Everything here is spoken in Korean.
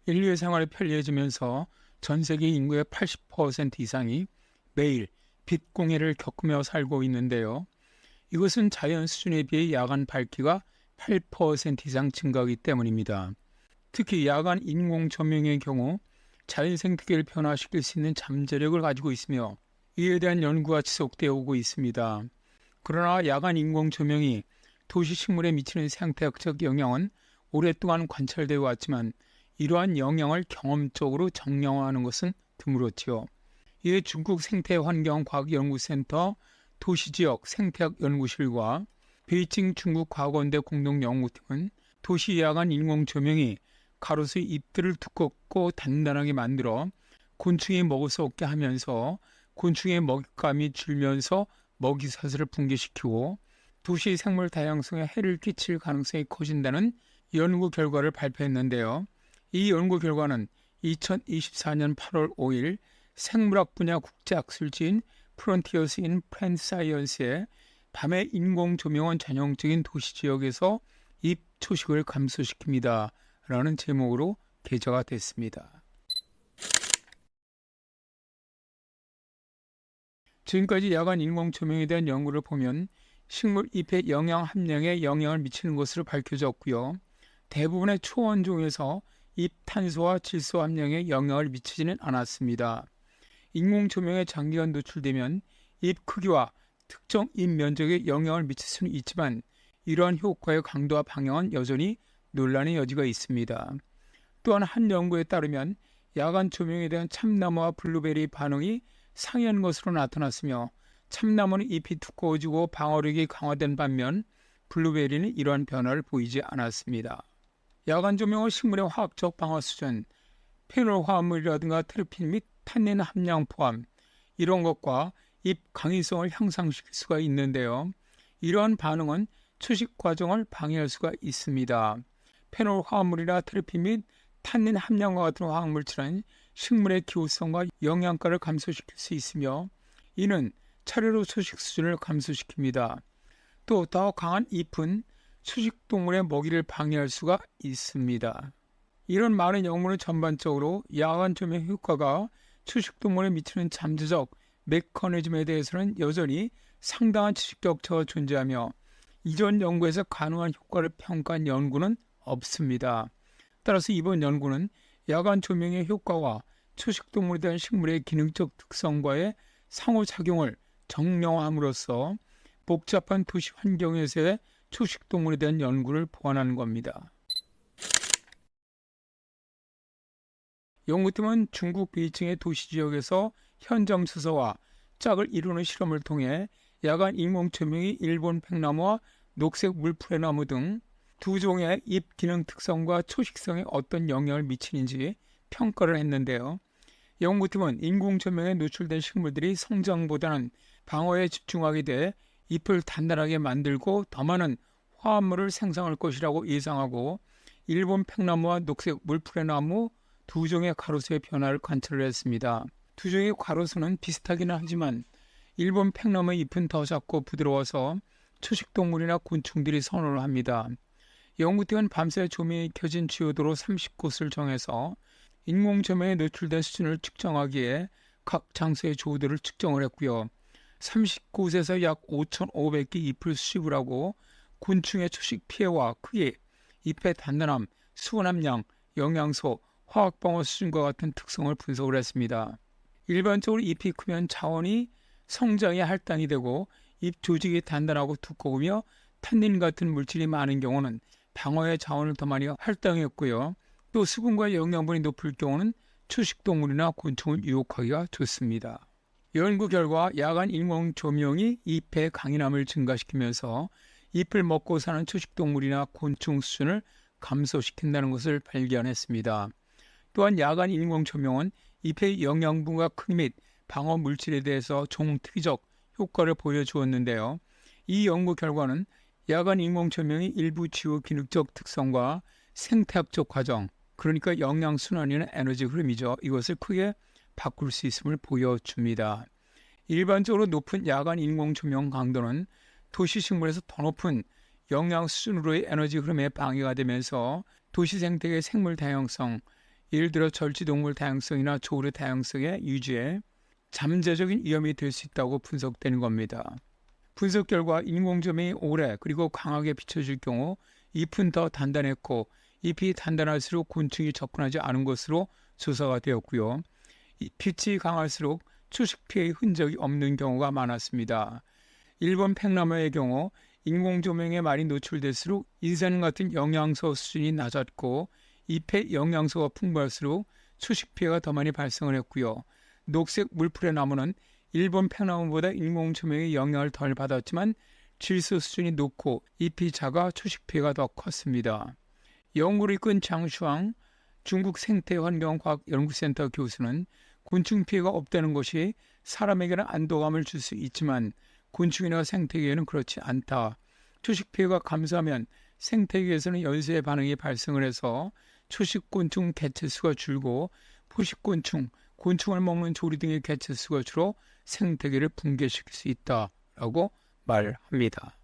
인류의 생활이 편리해지면서 전 세계 인구의 80% 이상이 매일 빛 공해를 겪으며 살고 있는데요. 이것은 자연 수준에 비해 야간 밝기가 8% 이상 증가하기 때문입니다. 특히 야간 인공 조명의 경우 자연 생태계를 변화시킬 수 있는 잠재력을 가지고 있으며 이에 대한 연구가 지속되어 오고 있습니다. 그러나 야간 인공 조명이 도시 식물에 미치는 생태학적 영향은 오랫동안 관찰되어 왔지만 이러한 영향을 경험적으로 정량화하는 것은 드물었지요. 이에 중국 생태환경과학연구센터 도시지역 생태학 연구실과 베이징 중국 과학원대 공동연구팀은 도시 야간 인공 조명이 가로수의 잎들을 두껍고 단단하게 만들어 곤충이 먹을 수 없게 하면서 곤충의 먹잇감이 줄면서 먹이사슬을 붕괴시키고 도시 생물 다양성에 해를 끼칠 가능성이 커진다는 연구 결과를 발표했는데요. 이 연구 결과는 2024년 8월 5일 생물학 분야 국제학술지인 프론티어스 인 플랜트 사이언스의 밤의 인공 조명은 전형적인 도시 지역에서 잎 초식을 감소시킵니다. 라는 제목으로 게재가 됐습니다. 지금까지 야간 인공 조명에 대한 연구를 보면 식물 잎의 영양 함량에 영향을 미치는 것으로 밝혀졌고요. 대부분의 초원종에서 잎 탄소와 질소 함량에 영향을 미치지는 않았습니다. 인공 조명에 장기간 노출되면 잎 크기와 특정 잎 면적에 영향을 미칠 수는 있지만 이러한 효과의 강도와 방향은 여전히 논란의 여지가 있습니다. 또한 한 연구에 따르면 야간 조명에 대한 참나무와 블루베리 반응이 상이한 것으로 나타났으며 참나무는 잎이 두꺼워지고 방어력이 강화된 반면 블루베리는 이러한 변화를 보이지 않았습니다. 야간 조명은 식물의 화학적 방어 수준, 페놀 화합물이라든가 테르핀 및 탄닌 함량 포함 이런 것과 잎 강의성을 향상시킬 수가 있는데요. 이러한 반응은 초식 과정을 방해할 수가 있습니다. 페놀 화합물이나 테르핀 및 탄닌 함량과 같은 화학물질은 식물의 기호성과 영양가를 감소시킬 수 있으며 이는 차례로 초식 수준을 감소시킵니다. 또 더 강한 잎은 초식동물의 먹이를 방해할 수가 있습니다. 이런 많은 연구는 전반적으로 야간 조명 효과가 초식동물에 미치는 잠재적 메커니즘에 대해서는 여전히 상당한 지식 격차가 존재하며 이전 연구에서 가능한 효과를 평가한 연구는 없습니다. 따라서 이번 연구는 야간 조명의 효과와 초식동물에 대한 식물의 기능적 특성과의 상호작용을 정량화함으로써 복잡한 도시 환경에서의 초식동물에 대한 연구를 보완하는 겁니다. 연구팀은 중국 베이징의 도시지역에서 현장 수소와 짝을 이루는 실험을 통해 야간 인공 조명이 일본 팽나무와 녹색 물풀의나무 등 두 종의 잎 기능 특성과 초식성에 어떤 영향을 미치는지 평가를 했는데요. 연구팀은 인공 조명에 노출된 식물들이 성장보다는 방어에 집중하게 돼 잎을 단단하게 만들고 더 많은 화합물을 생성할 것이라고 예상하고 일본 팽나무와 녹색 물풀의나무 두 종의 가로수의 변화를 관찰을 했습니다. 두 종의 가로수는 비슷하기는 하지만 일본 팽나무의 잎은 더 작고 부드러워서 초식동물이나 곤충들이 선호를 합니다. 연구팀은 밤새 조명이 켜진 지오도로 30곳을 정해서 인공 조명에 노출된 수준을 측정하기에 각 장소의 조도를 측정을 했고요. 30곳에서 약 5,500개 잎을 수집을 하고 곤충의 초식 피해와 크기, 잎의 단단함, 수분 함량, 영양소, 화학방어 수준과 같은 특성을 분석을 했습니다. 일반적으로 잎이 크면 자원이 성장에 할당이 되고 잎 조직이 단단하고 두꺼우며 탄닌 같은 물질이 많은 경우는 방어의 자원을 더 많이 할당했고요. 또 수분과 영양분이 높을 경우는 초식동물이나 곤충을 유혹하기가 좋습니다. 연구 결과 야간 인공 조명이 잎의 강인함을 증가시키면서 잎을 먹고 사는 초식동물이나 곤충 수준을 감소시킨다는 것을 발견했습니다. 또한 야간 인공 조명은 잎의 영양분과 크기 및 방어 물질에 대해서 종특이적 효과를 보여주었는데요. 이 연구 결과는 야간 인공 조명이 일부 지구 기능적 특성과 생태학적 과정, 그러니까 영양 순환이나 에너지 흐름이죠. 이것을 크게 바꿀 수 있음을 보여줍니다. 일반적으로 높은 야간 인공 조명 강도는 도시 식물에서 더 높은 영양 수준으로의 에너지 흐름에 방해가 되면서 도시 생태계의 생물 다양성, 예를 들어 절지동물 다양성이나 조류 다양성의 유지에 잠재적인 위험이 될 수 있다고 분석되는 겁니다. 분석 결과 인공조명이 오래 그리고 강하게 비춰질 경우 잎은 더 단단했고 잎이 단단할수록 곤충이 접근하지 않은 것으로 조사가 되었고요. 빛이 강할수록 초식 피해의 흔적이 없는 경우가 많았습니다. 일본 팽나무의 경우 인공조명에 많이 노출될수록 인산 같은 영양소 수준이 낮았고 잎의 영양소가 풍부할수록 초식 피해가 더 많이 발생을 했고요. 녹색 물풀의 나무는 일본 팽나무보다 인공조명의 영향을 덜 받았지만 질소 수준이 높고 잎이 작아 초식 피해가 더 컸습니다. 연구를 이끈 장슈왕 중국 생태환경과학연구센터 교수는 곤충 피해가 없다는 것이 사람에게는 안도감을 줄 수 있지만 곤충이나 생태계에는 그렇지 않다. 초식 피해가 감소하면 생태계에서는 연쇄 반응이 발생을 해서 초식곤충 개체수가 줄고 포식곤충, 곤충을 먹는 조리 등의 개체수가 줄어 생태계를 붕괴시킬 수 있다라고 말합니다.